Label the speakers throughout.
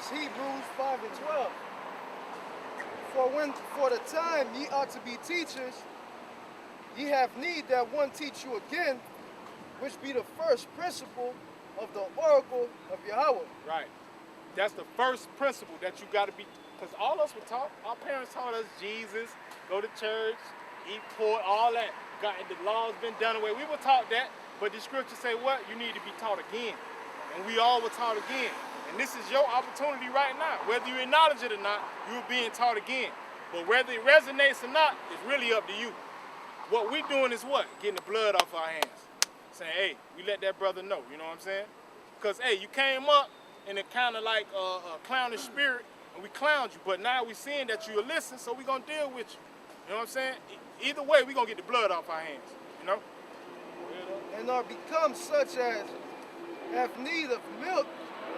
Speaker 1: is Hebrews 5:12. For the time ye ought to be teachers, ye have need that one teach you again, which be the first principle of the oracle of Yahweh.
Speaker 2: Right. That's the first principle that you got to be, because all of us were taught, our parents taught us Jesus, go to church, eat pork, all that. The law's been done away. We were taught that, but the scriptures say what? You need to be taught again. And we all were taught again. And this is your opportunity right now. Whether you acknowledge it or not, you're being taught again. But whether it resonates or not, it's really up to you. What we're doing is what? Getting the blood off our hands. Saying, hey, we let that brother know, you know what I'm saying? Because, hey, you came up in a kind of like a clownish spirit, and we clowned you. But now we're seeing that you'll listen, so we're going to deal with you. You know what I'm saying? Either way, we're going to get the blood off our hands, you know?
Speaker 1: And are become such as have need of milk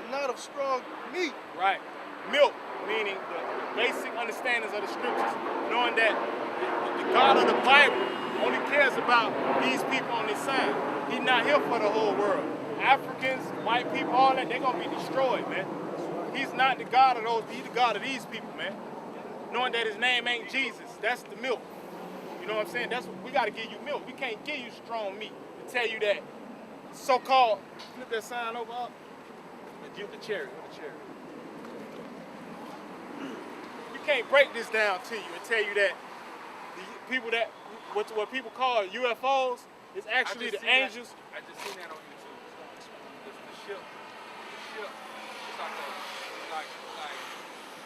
Speaker 1: and not of strong meat.
Speaker 2: Right. Milk, meaning the basic understandings of the scriptures, knowing that the God of the Bible only cares about these people on this side. He's not here for the whole world. Africans, white people, all that, they're going to be destroyed, man. He's not the God of those, he's the God of these people, man. Knowing that his name ain't Jesus, that's the milk. You know what I'm saying? That's what we got to give you milk. We can't give you strong meat to tell you that so-called, flip that sign over up. The cherry. We can't break this down to you and tell you that the people that, what people call UFOs, is actually the angels.
Speaker 3: I just seen that on YouTube. The ship, it's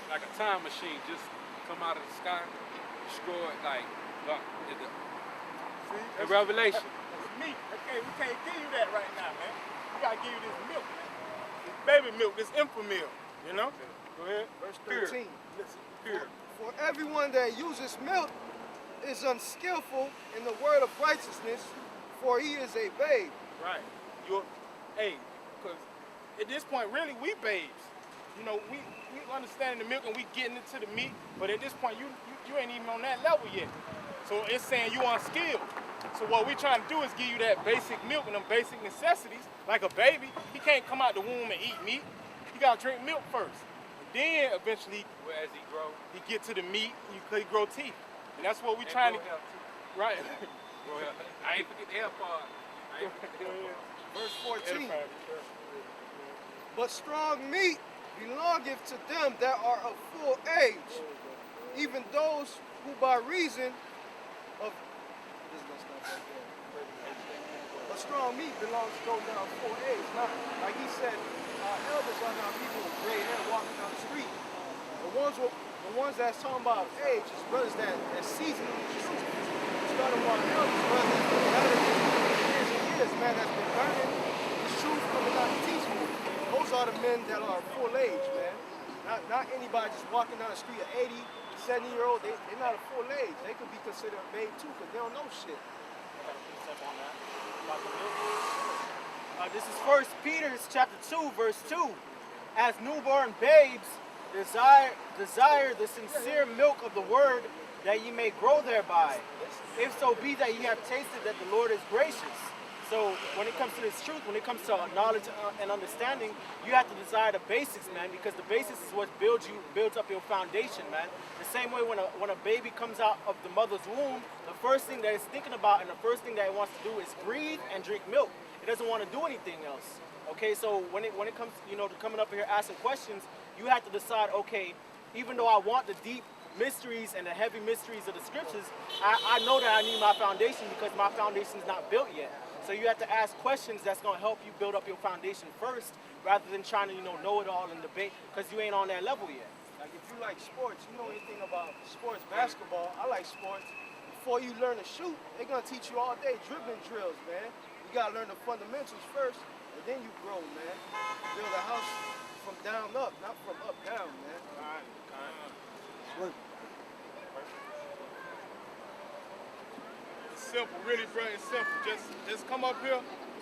Speaker 3: like a time machine just come out of the sky, destroy it like the Revelation.
Speaker 2: That's meat. Okay, we can't give you that right now, man. We gotta give you this milk, man. This baby milk, this infant milk, you know? Go ahead.
Speaker 1: Verse 13.
Speaker 2: Listen, pure.
Speaker 1: For everyone that uses milk is unskillful in the word of righteousness, for he is a babe.
Speaker 2: Right. Because at this point, really, we babes. You know, we understanding the milk and we getting into the meat, but at this point, you ain't even on that level yet. So it's saying you unskilled. So what we trying to do is give you that basic milk and them basic necessities. Like a baby, he can't come out the womb and eat meat. He got to drink milk first. And then eventually,
Speaker 3: as he grow,
Speaker 2: he get to the meat, he grow teeth. And that's what we trying to... Right.
Speaker 3: I ain't forget the hair part.
Speaker 1: Verse 14. But strong meat belongeth to them that are of full age, even those who by reason of but strong meat belongs to those that are of full age. Not like he said, elders are not people with gray hair walking down the street. The ones that's talking about age is brothers that seasoned. It's talking about elders, brothers that years and years, man, that's been learning the truth, coming out and teaching it. Those are the men that are full age, man. Not anybody just walking down the street at 80, 70-year-old. They're not a full age. They could be considered a babe too, because they don't know shit.
Speaker 4: This is 1 Peter chapter 2, verse 2. As newborn babes, desire the sincere milk of the word, that ye may grow thereby. If so be that ye have tasted that the Lord is gracious. So when it comes to this truth, when it comes to knowledge and understanding, you have to desire the basics, man, because the basics is what builds up your foundation, man. The same way when a baby comes out of the mother's womb, the first thing that it's thinking about and the first thing that it wants to do is breathe and drink milk. It doesn't want to do anything else. Okay, so when it comes, to coming up here asking questions, you have to decide, okay, even though I want the deep mysteries and the heavy mysteries of the scriptures, I know that I need my foundation because my foundation is not built yet. So you have to ask questions that's going to help you build up your foundation first, rather than trying to, know it all and debate, because you ain't on that level yet.
Speaker 1: Like if you like sports, you know anything about sports, basketball, I like sports. Before you learn to shoot, they're going to teach you all day dribbling drills, man. You got to learn the fundamentals first, and then you grow, man. Build a house from down up, not from up down, man.
Speaker 2: All right. Simple, really, bro. It's simple. Just come up here.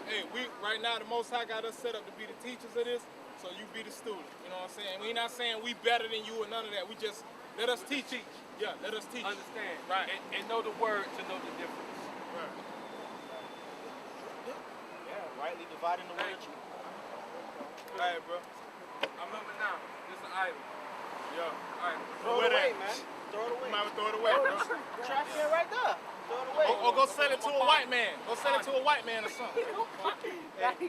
Speaker 2: Hey, right now the Most High got us set up to be the teachers of this, so you be the student. You know what I'm saying? We're not saying we better than you or none of that. We just let us teach. Yeah, let us teach.
Speaker 3: Understand.
Speaker 2: Right.
Speaker 3: And know the word to know the difference.
Speaker 2: Right.
Speaker 4: Yeah, rightly dividing the word of truth.
Speaker 2: All right, bro.
Speaker 3: I remember now. This is an item.
Speaker 2: Yeah.
Speaker 3: Item.
Speaker 4: Throw
Speaker 2: Where
Speaker 4: it away,
Speaker 2: that?
Speaker 4: man. Throw it
Speaker 2: You
Speaker 4: away.
Speaker 2: might as well throw it away, bro.
Speaker 4: Trash can right there. Throw it away.
Speaker 2: Or go sell it to a white man. Go sell it to a white man or something.
Speaker 1: That's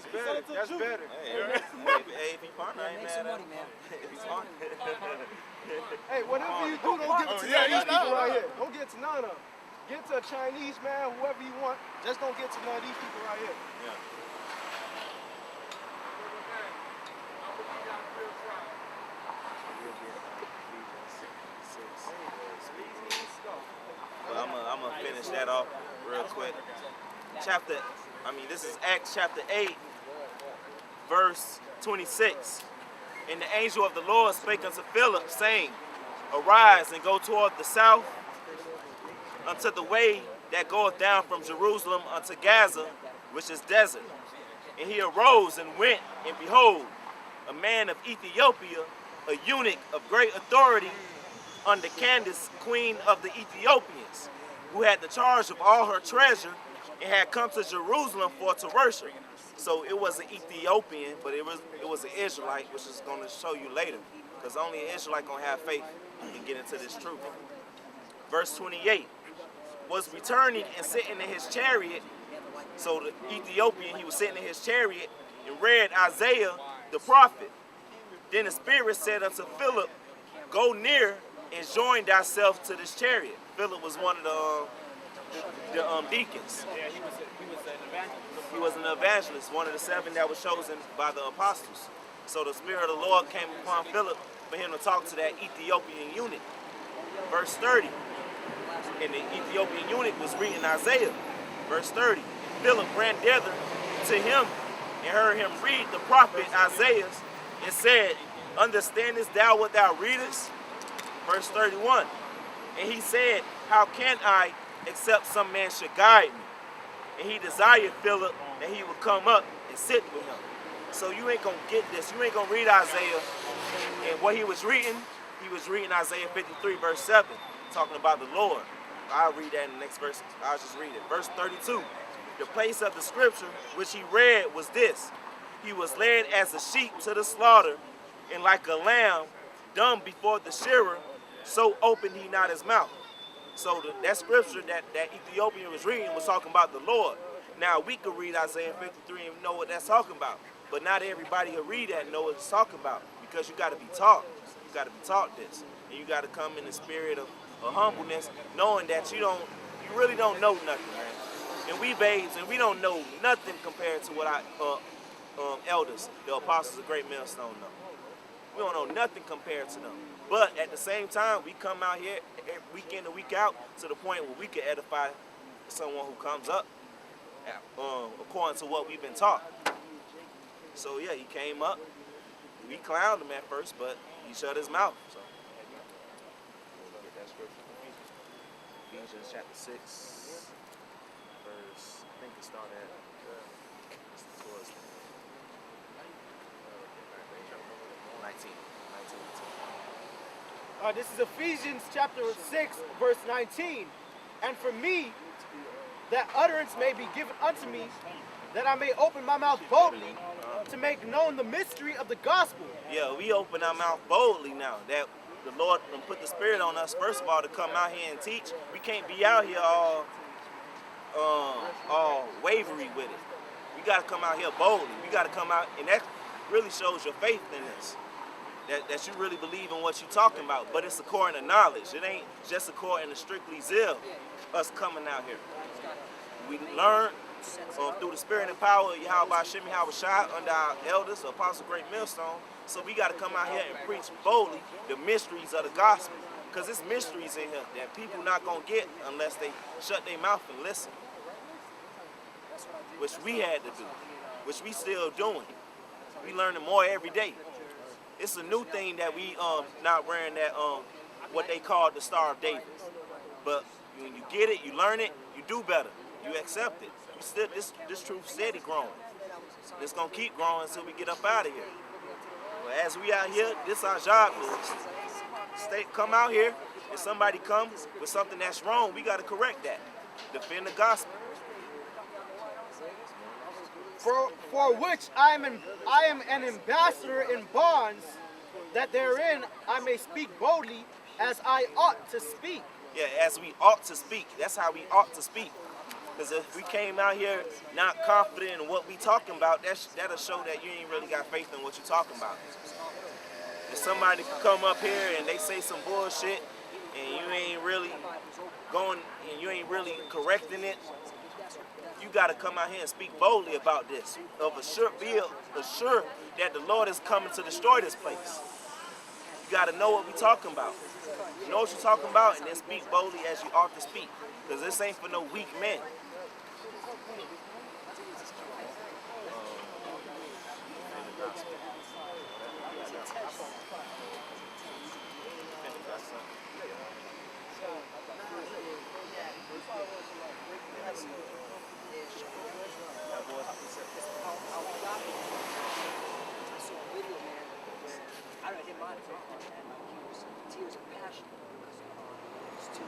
Speaker 1: better. That's better.
Speaker 5: Hey, if he partner, I ain't
Speaker 6: Make
Speaker 5: mad
Speaker 6: some
Speaker 5: at
Speaker 6: money,
Speaker 5: him.
Speaker 6: man.
Speaker 5: If he partner.
Speaker 1: Hey, whatever you do, don't give it to
Speaker 2: Yeah,
Speaker 1: none of these
Speaker 2: yeah,
Speaker 1: people
Speaker 2: no,
Speaker 1: right
Speaker 2: no.
Speaker 1: here. Don't get to none of them. Get to a Chinese man, whoever you want. Just don't get to none of these people right here.
Speaker 5: Yeah. But I'm gonna finish that off real quick. This is Acts chapter 8, verse 26. And the angel of the Lord spake unto Philip, saying, Arise and go toward the south unto the way that goeth down from Jerusalem unto Gaza, which is desert. And he arose and went, and behold, a man of Ethiopia, a eunuch of great authority under Candace, queen of the Ethiopians, who had the charge of all her treasure, and had come to Jerusalem for to worship. So it was an Ethiopian, but it was an Israelite, which is going to show you later, because only an Israelite going to have faith and get into this truth. Verse 28, was returning and sitting in his chariot. So the Ethiopian, he was sitting in his chariot and read Isaiah the prophet. Then the Spirit said unto Philip, Go near and join thyself to this chariot. Philip was one of the deacons.
Speaker 4: Yeah, he was an evangelist.
Speaker 5: He was an evangelist, one of the 7 that was chosen by the apostles. So the Spirit of the Lord came upon Philip for him to talk to that Ethiopian eunuch. Verse 30, and the Ethiopian eunuch was reading Isaiah. Verse 30, Philip ran thither to him and heard him read the prophet Isaiah and said, Understandest thou what thou readest? Verse 31, and he said, How can I, except some man should guide me? And he desired Philip that he would come up and sit with him. So you ain't gonna get this. You ain't gonna read Isaiah. And what he was reading Isaiah 53, verse 7, talking about the Lord. I'll read that in the next verse. I'll just read it. Verse 32, the place of the scripture which he read was this. He was led as a sheep to the slaughter, and like a lamb dumb before the shearer, so opened he not his mouth. So that scripture that Ethiopian was reading was talking about the Lord. Now we could read Isaiah 53 and know what that's talking about. But not everybody will read that and know what it's talking about, because you got to be taught. You got to be taught this. And you got to come in the spirit of humbleness, knowing that you really don't know nothing, man. And we babes, and we don't know nothing compared to what our elders, the apostles of Great Millstone, know. We don't know nothing compared to them. But at the same time, we come out here week in and week out to the point where we can edify someone who comes up according to what we've been taught. So yeah, he came up. We clowned him at first, but he shut his mouth. So we'll get that scripture. Ephesians chapter 6, verse, I think it started at towards 19.
Speaker 4: This is Ephesians chapter 6, verse 19. And for me, that utterance may be given unto me, that I may open my mouth boldly to make known the mystery of the gospel.
Speaker 5: Yeah, we open our mouth boldly now. That the Lord put the Spirit on us, first of all, to come out here and teach. We can't be out here all wavery with it. We got to come out here boldly. We got to come out, and that really shows your faith in this. That you really believe in what you're talking about, but it's according to knowledge. It ain't just according to strictly zeal, us coming out here. We learn through the spirit and power of Yahweh Shemi Hawashai under our elders, the Apostle Great Millstone. So we got to come out here and preach boldly the mysteries of the gospel, because it's mysteries in here that people not going to get unless they shut their mouth and listen, which we had to do, which we still doing. We learning more every day. It's a new thing that we not wearing that what they call the Star of David. But when you get it, you learn it, you do better. You accept it. You still this truth steady growing. It's gonna keep growing until we get up out of here. But as we out here, this our job is come out here. If somebody comes with something that's wrong, we gotta correct that. Defend the gospel.
Speaker 4: For which I am an ambassador in bonds, that therein I may speak boldly as I ought to speak.
Speaker 5: Yeah, as we ought to speak. That's how we ought to speak. Because if we came out here not confident in what we talking about, that'll show that you ain't really got faith in what you're talking about. If somebody can come up here and they say some bullshit and you ain't really going and you ain't really correcting it, you got to come out here and speak boldly about this. Be assured that the Lord is coming to destroy this place. You got to know what we're talking about. You know what you're talking about, and then speak boldly as you ought to speak. Because this ain't for no weak men.
Speaker 6: Tears of passion because it's too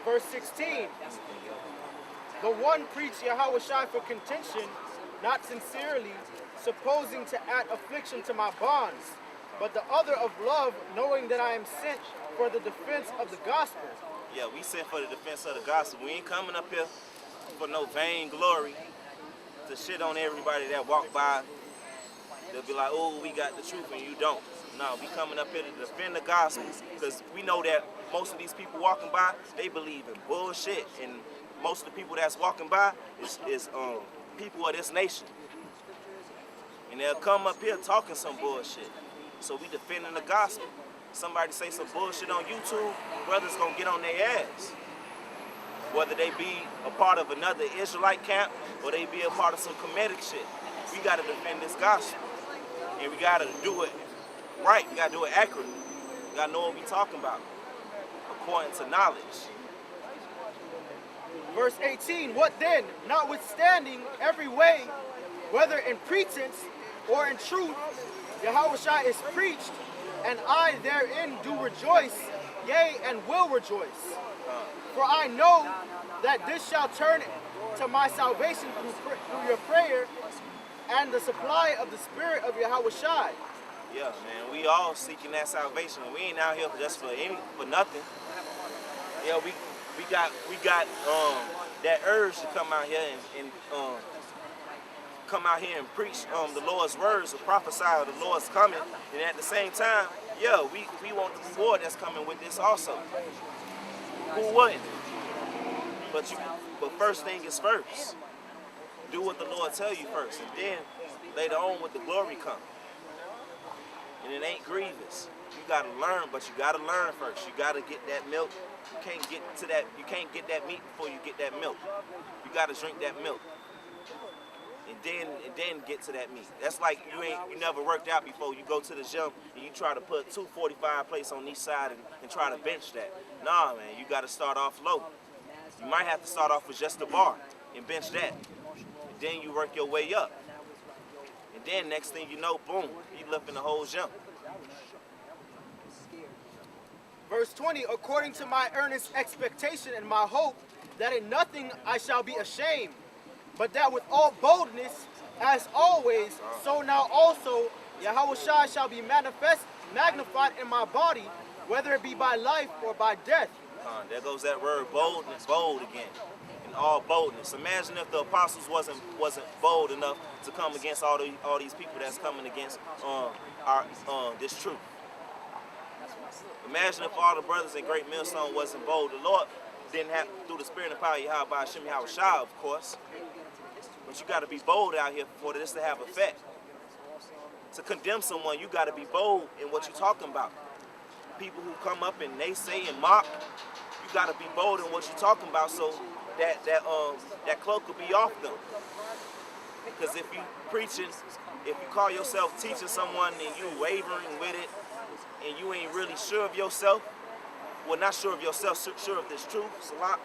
Speaker 4: Verse 16. The one preached Yahushua for contention, not sincerely, supposing to add affliction to my bonds, but the other of love, knowing that I am sent for the defense of the gospel.
Speaker 5: Yeah, we sent for the defense of the gospel. We ain't coming up here for no vain glory to shit on everybody that walk by. They'll be like, oh, we got the truth and you don't. No, we coming up here to defend the gospel because we know that most of these people walking by, they believe in bullshit. And most of the people that's walking by is people of this nation. And they'll come up here talking some bullshit. So we defending the gospel. Somebody say some bullshit on YouTube, brothers gonna get on their ass. Whether they be a part of another Israelite camp or they be a part of some Kemetic shit. We gotta defend this gospel. And we gotta do it right. We gotta do it accurately. We gotta know what we talking about, according to knowledge.
Speaker 4: Verse 18, what then? Notwithstanding every way, whether in pretense or in truth, Yahushua is preached, and I therein do rejoice, yea, and will rejoice. For I know that this shall turn to my salvation through your prayer and the supply of the Spirit of Yahushua.
Speaker 5: Yeah, man, we all seeking that salvation. We ain't out here just for nothing. Yeah, we got that urge to come out here and come out here and preach the Lord's words, or prophesy of the Lord's coming, and at the same time, yeah, we want the reward that's coming with this also. Who wouldn't? But first thing is first. Do what the Lord tell you first, and then later on with the glory come. And it ain't grievous. You gotta learn, but you gotta learn first. You gotta get that milk. You can't get that meat before you get that milk. You gotta drink that milk. And then get to that meat. That's like you never worked out before. You go to the gym and you try to put 245 plates on each side and try to bench that. Nah, man, you gotta start off low. You might have to start off with just the bar and bench that. And then you work your way up. And then next thing you know, boom, you lifting the whole gym.
Speaker 4: Verse 20, according to my earnest expectation and my hope, that in nothing I shall be ashamed, but that with all boldness, as always, so now also Yahushua shall be magnified in my body, whether it be by life or by death.
Speaker 5: There goes that word boldness, bold again. In all boldness. Imagine if the apostles wasn't bold enough to come against all these people that's coming against this truth. Imagine if all the brothers in Great Millstone wasn't bold. The Lord didn't have, through the spirit and power of Yahweh Hashem Yahushua, of course. But you got to be bold out here for this to have effect. To condemn someone, you got to be bold in what you're talking about. People who come up and they say and mock, you got to be bold in what you're talking about, so that cloak will be off them. Because if you preaching, if you call yourself teaching someone and you wavering with it, and you ain't really sure of yourself, well, not sure of yourself, sure of this truth, Salat.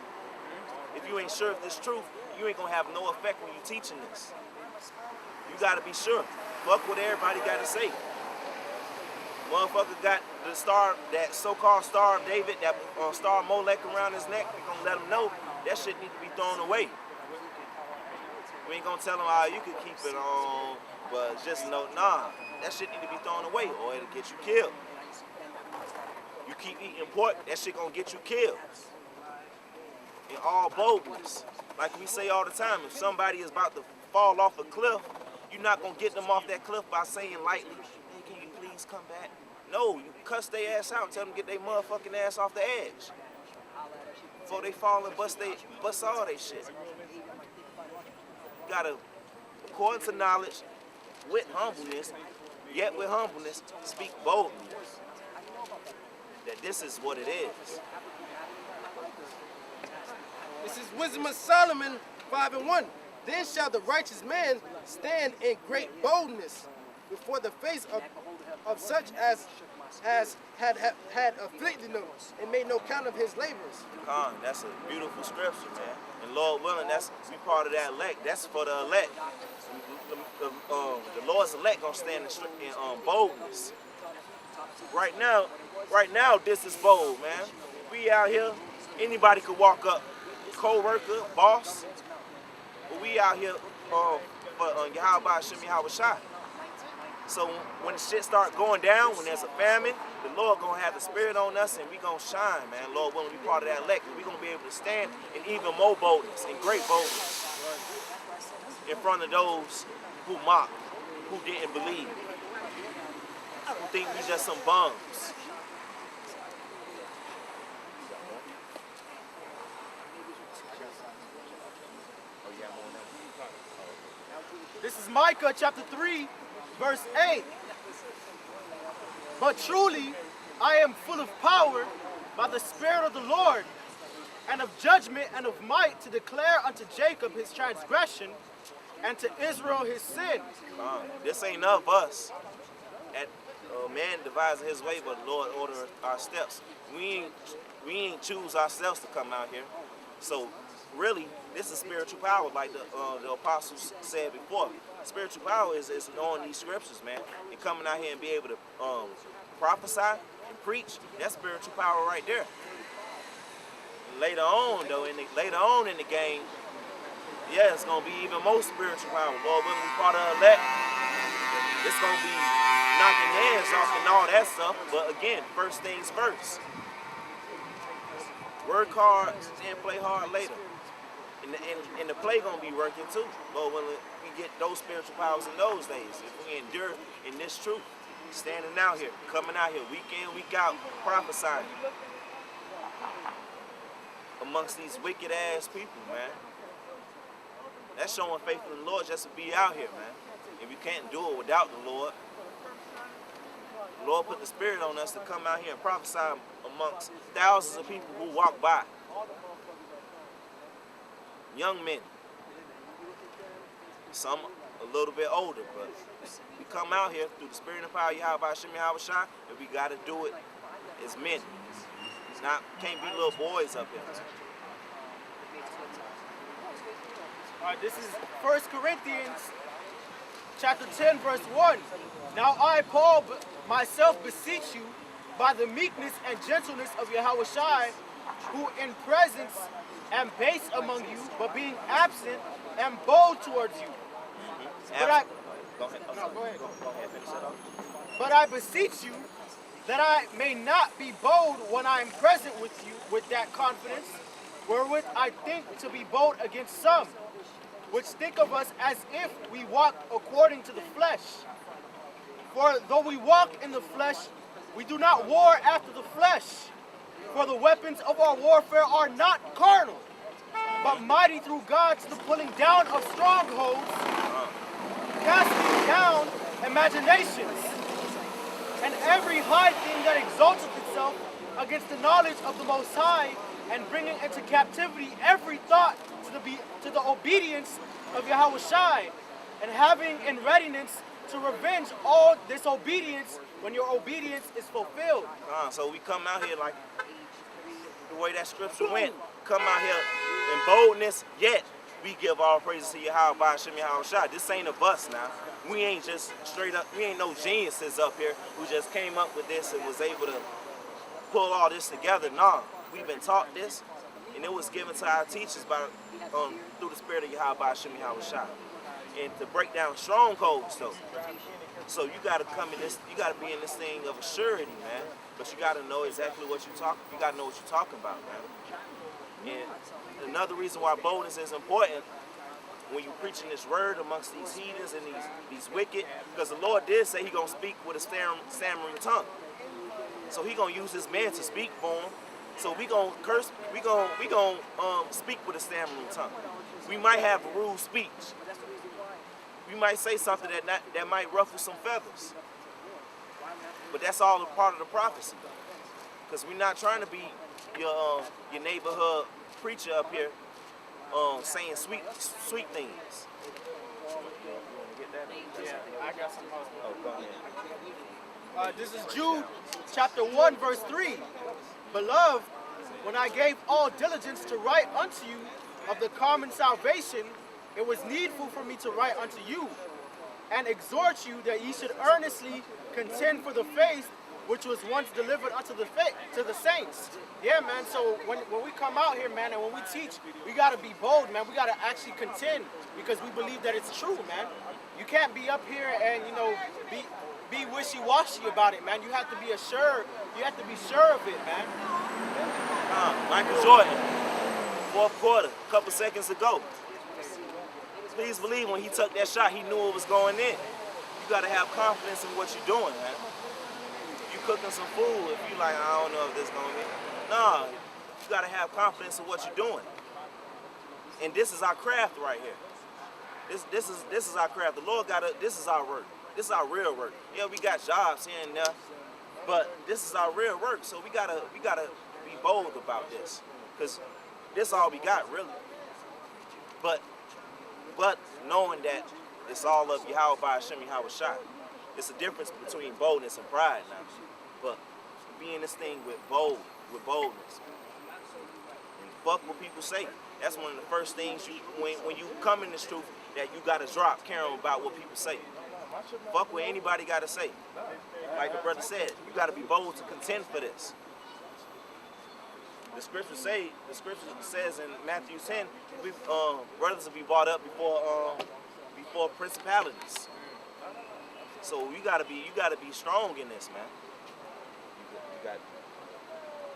Speaker 5: If you ain't sure of this truth, you ain't gonna have no effect when you teaching this. You gotta be sure. fuck what everybody got to say. Motherfucker got the star, that so-called Star of David, that Star Molech around his neck. We gonna let him know that shit need to be thrown away. We ain't gonna tell him, you can keep it on, but just know, nah, that shit need to be thrown away or it'll get you killed. You keep eating pork, that shit gonna get you killed. In all boldness. Like we say all the time, if somebody is about to fall off a cliff, you're not gonna get them off that cliff by saying lightly, hey, can you please come back? No, you cuss their ass out and tell them to get their motherfucking ass off the edge. Before they fall and bust all they shit. You gotta, according to knowledge, with humbleness, yet with humbleness, speak boldly. That this is what it is.
Speaker 7: This is Wisdom of Solomon 5:1. Then shall the righteous man stand in great boldness before the face of such as had afflicted him and made no count of his labors.
Speaker 5: Khan, that's a beautiful scripture, man. And Lord willing, that's we part of that elect. That's for the elect. The Lord's elect gonna stand in boldness. Right now, this is bold, man. We out here, anybody could walk up, co-worker, boss. But we out here for Yahweh Shem Yahweh Shai. So when the shit start going down, when there's a famine, the Lord gonna have the spirit on us and we gonna shine, man. Lord willing, we part of that elect. We gonna be able to stand in even more boldness, in great boldness, in front of those who mock, who didn't believe, who think we just some bums.
Speaker 4: This is Micah chapter 3, verse 8. But truly, I am full of power by the Spirit of the Lord, and of judgment and of might, to declare unto Jacob his transgression, and to Israel his sin.
Speaker 5: This ain't of us. Man devises his way, but the Lord order our steps. We ain't choose ourselves to come out here. So really, this is spiritual power, like the apostles said before. Spiritual power is knowing these scriptures, man, and coming out here and be able to prophesy and preach. That's spiritual power right there. Later on, though, later on in the game, yeah, it's gonna be even more spiritual power. Lord, when we part of elect, it's gonna be knocking heads off and all that stuff. But again, first things first. Work hard and play hard later. And the play gonna be working too. But when we get those spiritual powers in those days, if we endure in this truth, standing out here, coming out here, week in, week out, prophesying amongst these wicked ass people, man. That's showing faith in the Lord just to be out here, man. If you can't do it without the Lord, the Lord put the Spirit on us to come out here and prophesy amongst thousands of people who walk by. Young men, some a little bit older, but we come out here through the Spirit and power of Yahweh Shem Yahweh Shai, and we got to do it as men. It's not, can't be little boys up here.
Speaker 4: All right, this is 1 Corinthians chapter 10, verse 1. Now I, Paul, myself beseech you by the meekness and gentleness of Yahweh Shai, who in presence am base among you, but being absent am bold towards you.
Speaker 5: Go ahead.
Speaker 4: Go ahead.
Speaker 5: Go ahead, finish that off.
Speaker 4: But I beseech you that I may not be bold when I am present with you with that confidence, wherewith I think to be bold against some, which think of us as if we walk according to the flesh. For though we walk in the flesh, we do not war after the flesh. For the weapons of our warfare are not carnal, but mighty through God to the pulling down of strongholds, casting down imaginations, and every high thing that exalteth itself against the knowledge of the Most High, and bringing into captivity every thought to the obedience of Yahweh Shai, and having in readiness to revenge all disobedience when your obedience is fulfilled.
Speaker 5: So we come out here like the way that scripture went. Come out here in boldness, yet we give all praises to Yahweh Shem Yahweh Shai. This ain't of us now. we ain't just straight up, we ain't no geniuses up here who just came up with this and was able to pull all this together. Nah, we've been taught this, and it was given to our teachers by through the spirit of Yahweh Hashem Yahweh Shah. And to break down strongholds though. So you gotta come in this, you gotta be in this thing of a surety, man. But you gotta know exactly what you gotta know what you're talking about, man. And another reason why boldness is important when you're preaching this word amongst these heathens and these wicked, because the Lord did say he gonna speak with a stammering tongue. So he gonna use this man to speak for him. So we gonna curse, we gonna speak with a stammering tongue. We might have a rude speech. We might say something that might ruffle some feathers. But that's all a part of the prophecy, because we're not trying to be your neighborhood preacher up here saying sweet things.
Speaker 4: Yeah, I got some more.
Speaker 5: Oh, go ahead.
Speaker 4: This is Jude chapter 1, verse 3. Beloved, when I gave all diligence to write unto you of the common salvation, it was needful for me to write unto you and exhort you that ye should earnestly contend for the faith which was once delivered unto the saints. Yeah, man. So when we come out here, man, and when we teach, we gotta be bold, man. We gotta actually contend because we believe that it's true, man. You can't be up here and be wishy-washy about it, man. You have to be assured. You have to be sure of it, man.
Speaker 5: Michael Jordan, fourth quarter, a couple seconds ago. Please believe when he took that shot, he knew it was going in. You gotta have confidence in what you're doing, man. You cooking some food, if you like, I don't know if this going in. Nah, you gotta have confidence in what you're doing. And this is our craft right here. This is our craft. The Lord this is our work. This is our real work. Yeah, we got jobs here and there, but this is our real work. So we gotta be bold about this, because this all we got really. But knowing that it's all of Yahweh by Hashem Yahweh Shah. It's a difference between boldness and pride now. But be in this thing with boldness. And fuck what people say. That's one of the first things when you come in this truth that you gotta drop caring about what people say. Fuck what anybody gotta say. Like the brother said, you gotta be bold to contend for this. The scripture says in Matthew 10, brothers will be brought up before principalities. So you gotta be strong in this, man.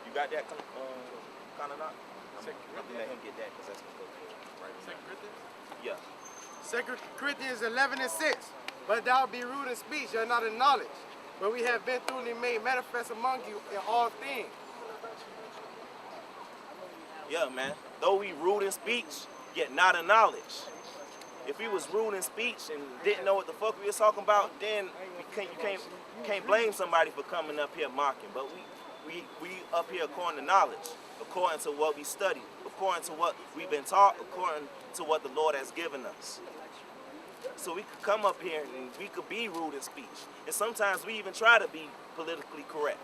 Speaker 5: You got that kind of not? I'm gonna let him get that because that's gonna go right. 2 Corinthians? Yeah.
Speaker 7: 2 Corinthians 11 and 6. But thou be rude in speech, you're not in knowledge. But we have been truly made manifest among you in all things.
Speaker 5: Yeah, man. Though we rude in speech, yet not in knowledge. If we was rude in speech and didn't know what the fuck we was talking about, then you can't blame somebody for coming up here mocking. But we up here according to knowledge, according to what we studied, according to what we've been taught, according to what the Lord has given us. So we could come up here and we could be rude in speech. And sometimes we even try to be politically correct.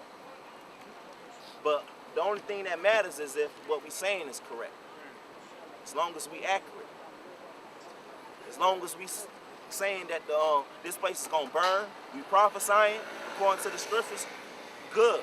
Speaker 5: But the only thing that matters is if what we're saying is correct. As long as we accurate. As long as we saying that this place is going to burn, we prophesying according to the scriptures, good.